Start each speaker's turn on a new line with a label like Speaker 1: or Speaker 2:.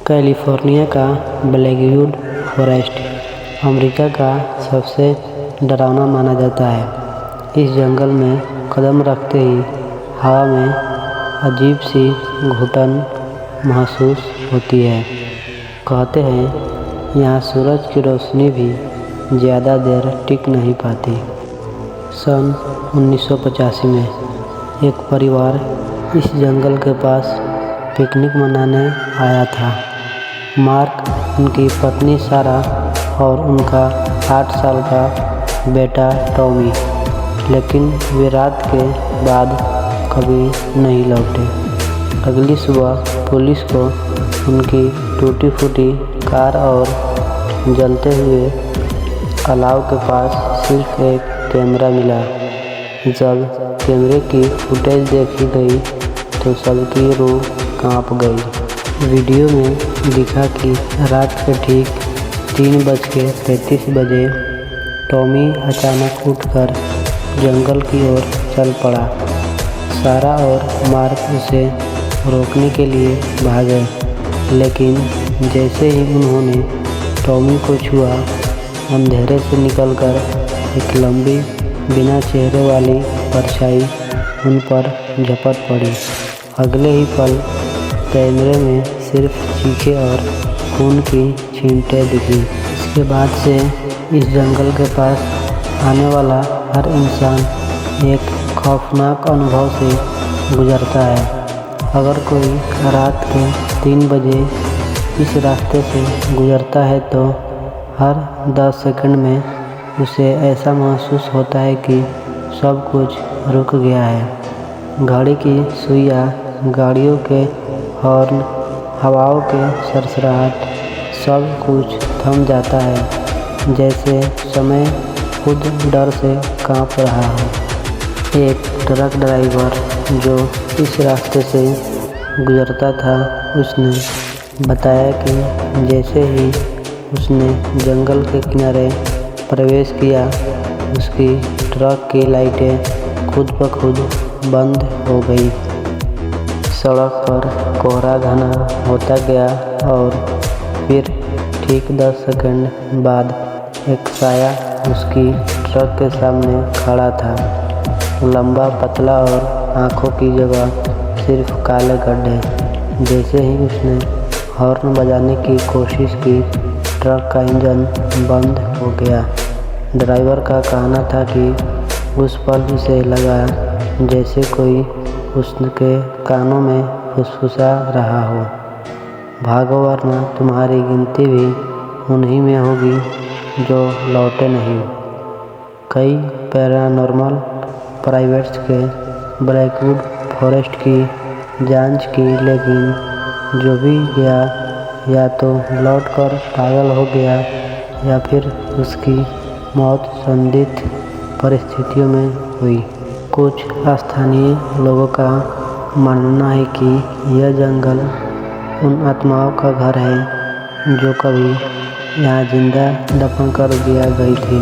Speaker 1: California का Blackwood forest America का सबसे डरावना माना जाता है। इस जंगल में कदम रखते ही हवा में अजीब सी घुटन महसूस होती है। कहते हैं यहाँ सूरज की रोशनी भी ज़्यादा देर टिक नहीं पाती। सन 1985 में एक परिवार इस जंगल के पास पिकनिक मनाने आया था। मार्क, उनकी पत्नी सारा और उनका 8 साल का बेटा टॉमी, लेकिन वे रात के बाद कभी नहीं लौटे। अगली सुबह पुलिस को उनकी टूटी फूटी कार और जलते हुए अलाव के पास सिर्फ एक कैमरा मिला। जब कैमरे की फुटेज देखी गई तो सबकी रूह कांप गई। वीडियो में दिखा कि रात के ठीक 3:35 बजे टॉमी अचानक उठकर जंगल की ओर चल पड़ा। सारा और मार्क उसे रोकने के लिए भागे, लेकिन जैसे ही उन्होंने टॉमी को छुआ, अंधेरे से निकलकर एक लंबी बिना चेहरे वाली परछाई उन पर झपट पड़ी। अगले ही पल कैमरे में सिर्फ चीखें और खून की छींटें दिखी। इसके बाद से इस जंगल के पास आने वाला हर इंसान एक खौफनाक अनुभव से गुजरता है। अगर कोई रात के 3 बजे इस रास्ते से गुजरता है तो हर 10 सेकंड में उसे ऐसा महसूस होता है कि सब कुछ रुक गया है। घड़ी की सुइयां, गाड़ियों के हॉर्न, हवाओं के सरसराहट, सब कुछ थम जाता है, जैसे समय खुद डर से कांप रहा हो। एक ट्रक ड्राइवर जो इस रास्ते से गुजरता था, उसने बताया कि जैसे ही उसने जंगल के किनारे प्रवेश किया, उसकी ट्रक की लाइटें खुद ब खुद बंद हो गई। सड़क पर कोहरा घना होता गया और फिर ठीक 10 सेकंड बाद एक साया उसकी ट्रक के सामने खड़ा था। लंबा, पतला और आंखों की जगह सिर्फ काले गड्ढे। जैसे ही उसने हॉर्न बजाने की कोशिश की, ट्रक का इंजन बंद हो गया। ड्राइवर का कहना था कि उस पल उसे लगा जैसे कोई उसके कानों में फुसफुसा रहा हो, भागो वरना तुम्हारी गिनती भी उन्हीं में होगी जो लौटे नहीं। कई पैरानॉर्मल प्राइवेट्स के ब्लैकवुड फॉरेस्ट की जांच की, लेकिन जो भी गया या तो लौटकर पागल हो गया या फिर उसकी मौत संदिग्ध परिस्थितियों में हुई। कुछ स्थानीय लोगों का मानना है कि यह जंगल उन आत्माओं का घर है जो कभी यहाँ जिंदा दफन कर दिया गई थी।